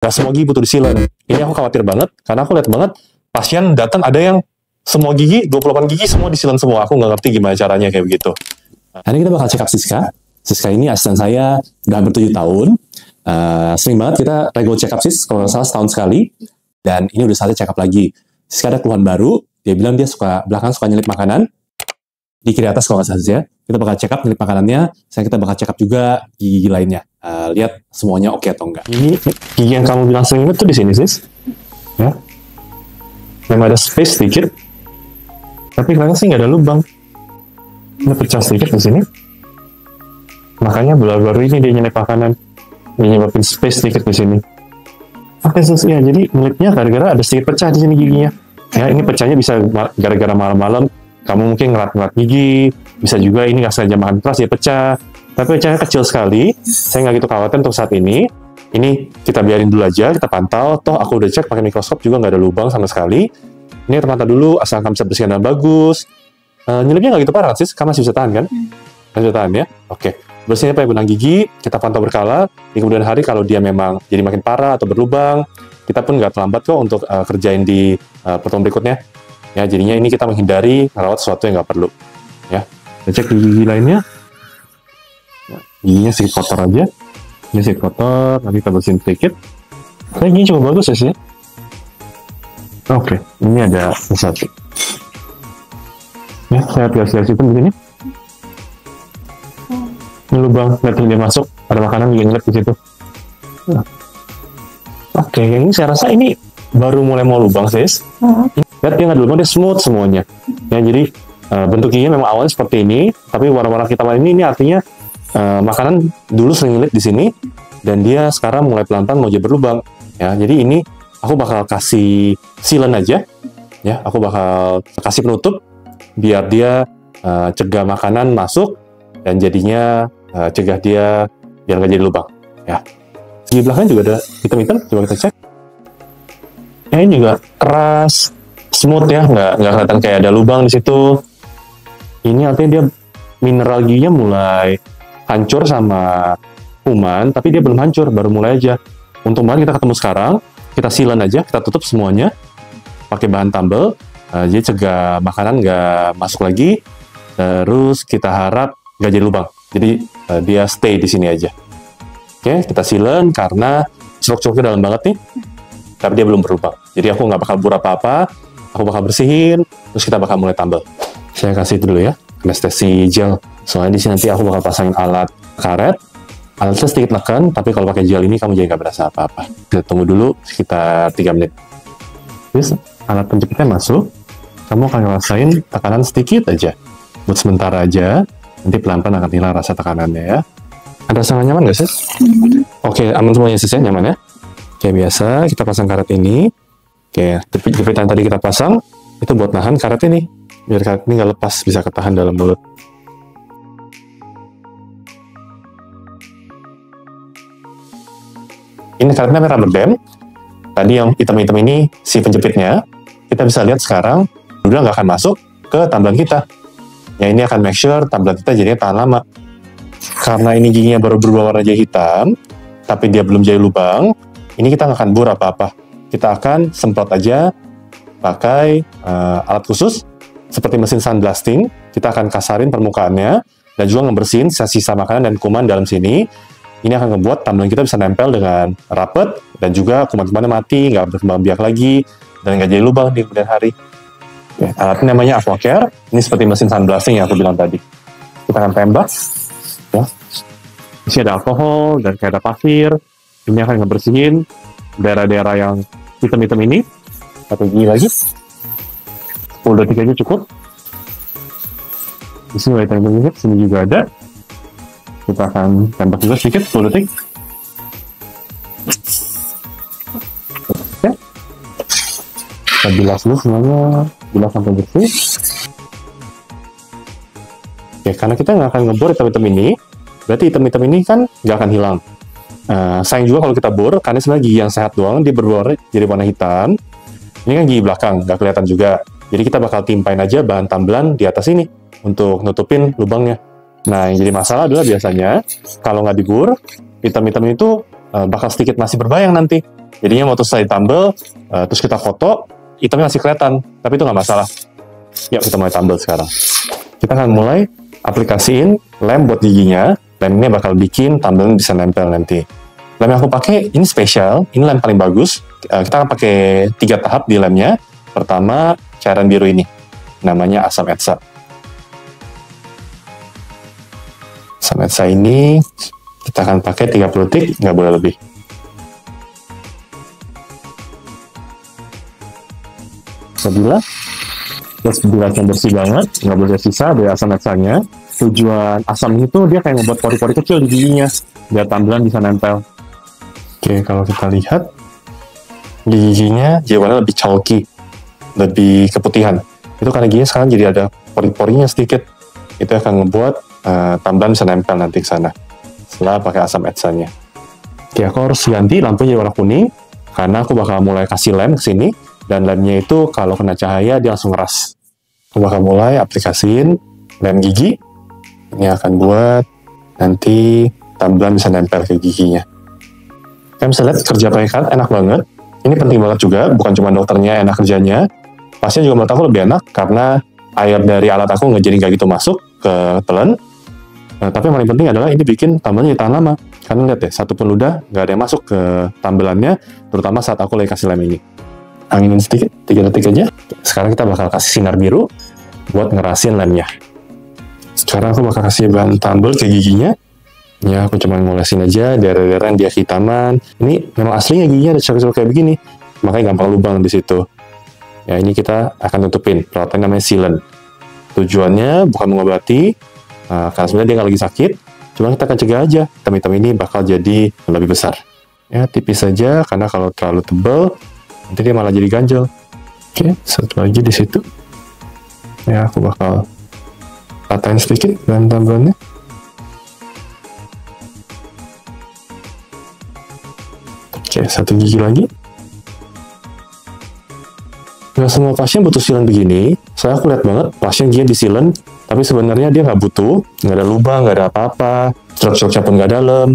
Nggak semua gigi butuh disilen. Ini aku khawatir banget, karena aku lihat banget pasien datang ada yang semua gigi, 28 gigi semua disilen semua. Aku nggak ngerti gimana caranya kayak begitu. Hari ini kita bakal check up Siska. Siska ini asisten saya udah hampir 7 tahun. Sering banget kita regular check up Sis, kalau nggak salah setahun sekali. Dan ini udah saatnya check up lagi. Siska ada keluhan baru, dia bilang dia belakangan suka nyelip makanan. Di kiri atas kalau nggak salah ya. Kita bakal check up nyelip makanannya, kita bakal check up juga gigi lainnya. Lihat semuanya oke atau enggak. Ini gigi yang kamu bilang sering itu di sini Sis. Ya. Memang ada space sedikit. Tapi kelihatan sih nggak ada lubang. Ini pecah sedikit di sini. Makanya baru-baru ini dia nyelip makanan. Dia nyebabin space sedikit di sini. Oke Sis, ya jadi nyelipnya gara-gara ada sedikit pecah di sini giginya. Ya ini pecahnya bisa gara-gara malam-malam kamu mungkin ngerat-ngerat gigi, bisa juga ini nggak sengaja makan keras ya pecah. Tapi pecahnya kecil sekali, saya nggak gitu khawatir untuk saat ini. Ini kita biarin dulu aja, kita pantau. Toh aku udah cek pakai mikroskop juga nggak ada lubang sama sekali. Ini kita pantau dulu, asal kamu bisa bersihkan dengan bagus. Nyelipnya nggak gitu parah Sis, kamu masih bisa tahan kan? Masih bisa tahan ya? Oke. Bersihinnya pakai benang gigi, kita pantau berkala. Di kemudian hari kalau dia memang jadi makin parah atau berlubang, kita pun nggak terlambat kok untuk kerjain di pertemuan berikutnya. Ya, jadinya ini kita menghindari merawat sesuatu yang nggak perlu. Ya, kita cek gigi lainnya. Ya, giginya sedikit kotor aja. Ini sedikit kotor, nanti kita bersihin sedikit. Nah, gigi cukup bagus ya sih. Oke, ini ada satu. Ya, saya lihat itu di sini. Ini lubang, nanti dia masuk, ada makanan yang ngeliat di situ. Nah. Oke, ini saya rasa ini baru mulai mau lubang, Sis. Lihat dia nggak ada lubang, dia smooth semuanya. Ya, jadi bentuk giginya memang awalnya seperti ini, tapi warna-warna kehitaman ini artinya makanan dulu sering ngeliat di sini, dan dia sekarang mulai pelan-pelan mau jadi berlubang. Ya, jadi ini aku bakal kasih sealant aja. Ya, aku bakal kasih penutup biar dia cegah makanan masuk dan jadinya cegah dia biar nggak jadi lubang. Ya, di belakang juga ada hitam-hitam. Coba kita cek. Ini juga keras, smooth ya, nggak kelihatan kayak ada lubang di situ. Ini artinya dia mineral giginya mulai hancur sama kuman, tapi dia belum hancur, baru mulai aja. Untung banget kita ketemu sekarang, kita sealant aja, kita tutup semuanya pakai bahan tumble, jadi cegah makanan nggak masuk lagi. Terus kita harap nggak jadi lubang, jadi dia stay di sini aja. Oke, kita sealant karena ceruk-ceruknya dalam banget nih. Tapi dia belum berlubang. Jadi aku nggak bakal bur apa-apa, aku bakal bersihin, terus kita bakal mulai tambal. Saya kasih dulu ya, anestesi gel. Soalnya di sini nanti aku bakal pasangin alat karet. Alatnya sedikit neken, tapi kalau pakai gel ini kamu jadi nggak berasa apa-apa. Kita tunggu dulu sekitar 3 menit. Terus alat penjepitnya masuk, kamu akan ngerasain tekanan sedikit aja. Buat sementara aja, nanti pelan-pelan akan hilang rasa tekanannya ya. Ada rasa nyaman nggak sih? Oke, aman semuanya Sis ya, nyaman ya? Kayak biasa, kita pasang karet ini. Oke, jepitan tadi kita pasang, itu buat nahan karet ini. Biar karet ini nggak lepas, bisa ketahan dalam mulut. Ini karetnya rubber band. Tadi yang hitam-hitam ini, si penjepitnya. Kita bisa lihat sekarang, udah nggak akan masuk ke tambelan kita. Ya, ini akan make sure tambelan kita jadinya tahan lama. Karena ini giginya baru berubah warna jadi hitam, tapi dia belum jadi lubang, ini kita nggak akan bur apa-apa. Kita akan semprot aja pakai alat khusus seperti mesin sandblasting. Kita akan kasarin permukaannya dan juga ngebersihin sisa-sisa makanan dan kuman dalam sini. Ini akan membuat tambelan kita bisa nempel dengan rapet dan juga kuman-kumannya mati, nggak berkembang biak lagi dan nggak jadi lubang di kemudian hari. Oke, alatnya namanya AquaCare. Ini seperti mesin sandblasting yang aku bilang tadi. Kita akan tembak. Ya. Di sini ada alkohol dan kayak ada pasir. Ini akan ngebersihin daerah-daerah yang hitam-hitam ini. Satu gigi lagi. 10 detik aja cukup. Di sini ada yang sini juga ada. Kita akan tembak juga sedikit 10 detik. Oke. Kita bilas dulu semuanya, bilas sampai bersih. Oke, karena kita nggak akan ngebor hitam-hitam ini, berarti hitam-hitam ini kan nggak akan hilang. Sayang juga kalau kita bor, karena sebenarnya gigi yang sehat doang, dia berwarna jadi warna hitam. Ini kan gigi belakang, nggak kelihatan juga. Jadi kita bakal timpain aja bahan tambelan di atas ini, untuk nutupin lubangnya. Nah, yang jadi masalah adalah biasanya, kalau nggak dibur, hitam-hitam itu bakal sedikit masih berbayang nanti. Jadinya waktu setelah ditambel, terus kita foto, hitamnya masih kelihatan, tapi itu nggak masalah. Yuk kita mulai tambel sekarang. Kita akan mulai aplikasiin lem buat giginya. Lem ini bakal bikin tambelnya bisa nempel nanti. Lem yang aku pakai ini spesial, ini lem paling bagus. Kita akan pakai 3 tahap di lemnya. Pertama, cairan biru ini, namanya asam etsa. Asam etsa ini kita akan pakai 30 detik, nggak boleh lebih. Terus bilas yang bersih banget, nggak boleh sisa dari asam etsanya. Tujuan asam itu dia kayak membuat pori-pori kecil di giginya, biar tambelan bisa nempel. Oke, kalau kita lihat, di giginya jadi warna lebih chalky, lebih keputihan. Itu karena giginya sekarang jadi ada pori-porinya sedikit. Itu akan ngebuat tambelan bisa nempel nanti ke sana, setelah pakai asam etsanya. Oke, aku harus ganti lampunya jadi warna kuning, karena aku bakal mulai kasih lem ke sini. Dan lemnya itu kalau kena cahaya dia langsung ngeras. Aku bakal mulai aplikasiin lem gigi. Ini akan buat nanti tambelan bisa nempel ke giginya. Kalian bisa lihat kerja pakai karet enak banget. Ini penting banget juga, bukan cuma dokternya enak kerjanya. Pasien juga menurut aku lebih enak karena air dari alat aku nggak jadi nggak gitu masuk ke telan. Nah, tapi yang paling penting adalah ini bikin tambelannya tahan lama. Karena lihat deh, satu pun ludah nggak ada yang masuk ke tambelannya, terutama saat aku lagi kasih lem ini. Anginin sedikit, 3 detik aja. Sekarang kita bakal kasih sinar biru buat ngerasin lemnya. Sekarang aku bakal kasih bahan tambel ke giginya. Ya, aku cuma ngolesin aja daerah-daerah yang dia hitaman. Ini memang aslinya giginya ada cerak-cerak kayak begini, makanya gampang lubang di situ. Ya, ini kita akan tutupin. Peralatan namanya sealant. Tujuannya bukan mengobati, karena sebenarnya dia nggak lagi sakit. Cuma kita akan cegah aja hitam-hitam ini bakal jadi lebih besar. Ya, tipis saja, karena kalau terlalu tebal nanti dia malah jadi ganjel. Oke, satu lagi di situ. Ya, aku bakal ratain sedikit bahan tambelannya. Oke, satu gigi lagi. Nggak semua pasien butuh sealant begini. Saya aku lihat banget pasien giginya di sealant, tapi sebenarnya dia nggak butuh, nggak ada lubang, nggak ada apa-apa, cerak-ceraknya pun nggak dalam,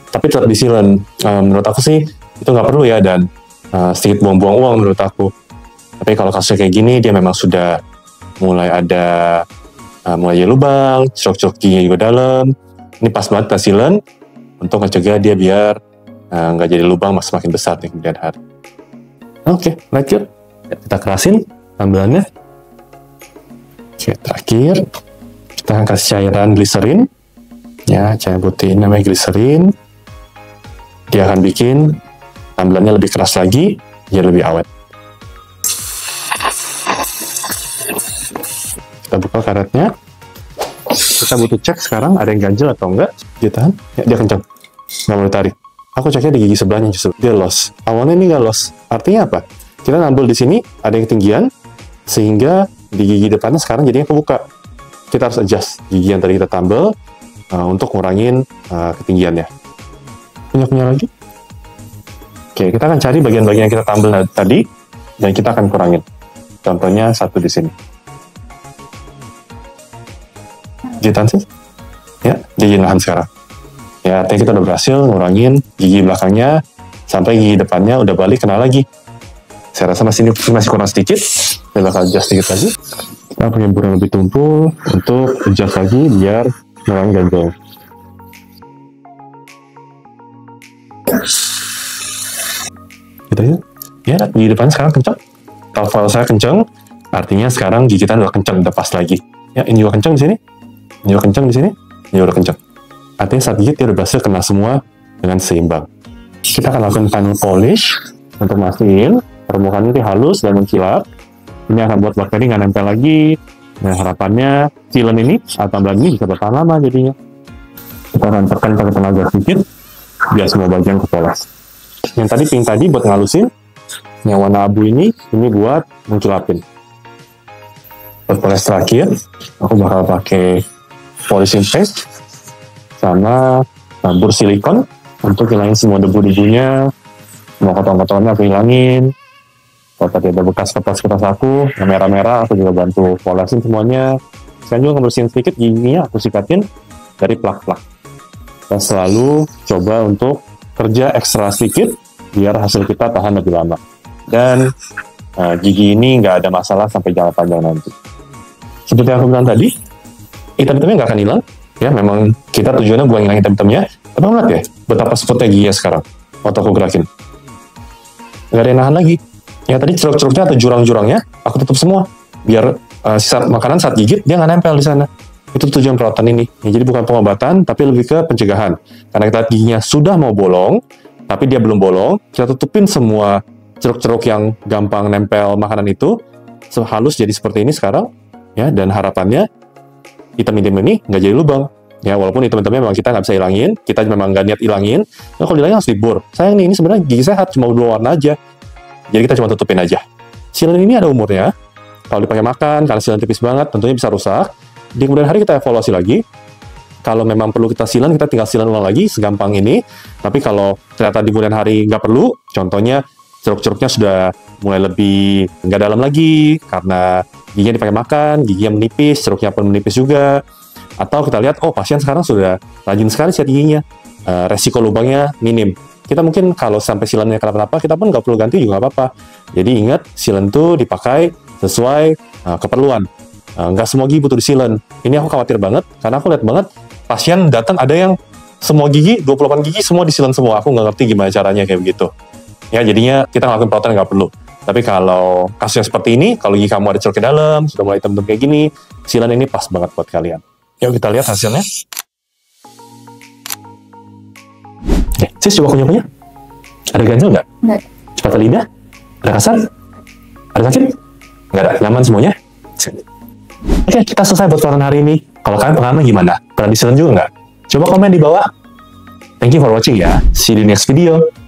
tapi tetap di sealant. Menurut aku sih itu nggak perlu ya, dan sedikit buang-buang uang menurut aku. Tapi kalau kasusnya kayak gini, dia memang sudah mulai ada mulai ada lubang, cerak-cerak giginya juga dalam. Ini pas banget kita sealant untuk mencegah dia biar nggak jadi lubang semakin besar di kemudian hari. Oke, lanjut. Kita kerasin tambelannya. Oke, terakhir kita akan kasih cairan gliserin. Ya, cairan putih namanya gliserin. Dia akan bikin tambelannya lebih keras lagi, jadi lebih awet. Kita buka karetnya. Kita butuh cek sekarang ada yang ganjel atau enggak. Ditahan, ya, dia kencang, nggak boleh tarik. Aku ceknya di gigi sebelahnya justru, dia loss. Awalnya ini nggak loss. Artinya apa? Kita nambel di sini ada yang ketinggian, sehingga di gigi depannya sekarang jadinya kebuka. Kita harus adjust gigi yang tadi kita tambel untuk ngurangin ketinggiannya. Punya lagi. Oke, kita akan cari bagian-bagian yang kita tambel tadi, dan kita akan kurangin. Contohnya satu di sini. Jitan sih? Ya, gigi nahan sekarang. Ya, artinya kita udah berhasil ngurangin gigi belakangnya, sampai gigi depannya udah balik kena lagi. Saya rasa masih kurang sedikit, saya bakal adjust sedikit lagi. Kita pakai burung lebih tumpul untuk adjust lagi biar ngurangin ganjel. Gitu ya. Ya, gigi depan sekarang kencang. Kalau file saya kencang, artinya sekarang gigitan udah kencang, udah pas lagi. Ya, ini juga kencang di sini. Ini juga kencang di sini. Ini udah kencang. Artinya saat gigit dia udah berhasil kena semua dengan seimbang. Kita akan lakukan final polish untuk mastiin permukaan ini halus dan mengkilap. Ini akan buat bakteri nggak nempel lagi. Nah, harapannya sealant ini atau tambelan ini bisa bertahan lama jadinya. Kita akan tekan pakai tenaga sedikit biar semua bagian kepoles. Yang tadi pink tadi buat ngalusin, yang warna abu ini buat mengkilapin. Buat poles terakhir, aku bakal pakai polishing paste sama tabur silikon untuk hilangin semua debu-debunya, semua kotoran-kotorannya aku hilangin. Kalau tadi ada bekas kertas aku yang merah-merah, aku juga bantu polesin semuanya. Sekarang juga ngebersihin sedikit giginya, aku sikatin dari plak-plak. Dan selalu coba untuk kerja ekstra sedikit biar hasil kita tahan lebih lama. Dan gigi ini nggak ada masalah sampai jangka panjang nanti. Seperti yang aku bilang tadi, hitam-hitamnya nggak akan hilang. Ya, memang kita tujuannya bukan ngilangin hitam-hitamnya. Tapi lihat ya, betapa spotnya giginya sekarang. Waktu aku gerakin. Nggak ada yang nahan lagi. Yang tadi ceruk-ceruknya atau jurang-jurangnya, aku tutup semua. Biar sisa makanan saat gigit, dia nggak nempel di sana. Itu tujuan perawatan ini. Ya, jadi bukan pengobatan, tapi lebih ke pencegahan. Karena kita giginya sudah mau bolong, tapi dia belum bolong, kita tutupin semua ceruk-ceruk yang gampang nempel makanan itu, halus jadi seperti ini sekarang. Ya, dan harapannya hitam-hitam ini nggak jadi lubang. Ya, walaupun hitam-hitamnya memang kita nggak bisa hilangin, kita memang nggak niat hilangin. Nah, kalau hilangin harus dibur. Sayang nih, ini sebenarnya gigi sehat, cuma dua warna aja. Jadi kita cuma tutupin aja. Silen ini ada umurnya. Kalau dipakai makan, karena silen tipis banget, tentunya bisa rusak. Di kemudian hari kita evaluasi lagi. Kalau memang perlu kita silen, kita tinggal silen ulang lagi, segampang ini. Tapi kalau ternyata di kemudian hari nggak perlu, contohnya ceruk-ceruknya sudah mulai lebih nggak dalam lagi, karena giginya dipakai makan, giginya menipis, ceruknya pun menipis juga. Atau kita lihat, oh pasien sekarang sudah rajin sekali sikat giginya, resiko lubangnya minim. Kita mungkin kalau sampai silennya kenapa-napa, kita pun nggak perlu ganti juga nggak apa-apa. Jadi ingat, silen itu dipakai sesuai keperluan. Nggak semua gigi butuh disilen. Ini aku khawatir banget, karena aku lihat banget pasien datang ada yang semua gigi, 28 gigi semua disilen semua. Aku nggak ngerti gimana caranya kayak begitu. Ya, jadinya kita ngelakuin perawatan nggak perlu. Tapi kalau kasusnya seperti ini, kalau gigi kamu ada ceruk ke dalam, sudah mulai hitam-hitam kayak gini, silen ini pas banget buat kalian. Yuk kita lihat hasilnya. Sis, coba kunyah-kunyah. Ada ganjel nggak? Nggak. Cepat lidah? Ada kasar? Ada sakit? Nggak ada, nyaman semuanya? Oke, kita selesai buat perawatan hari ini. Kalau kalian pengalaman gimana? Pernah disilen juga nggak? Coba komen di bawah. Thank you for watching ya. See you di next video.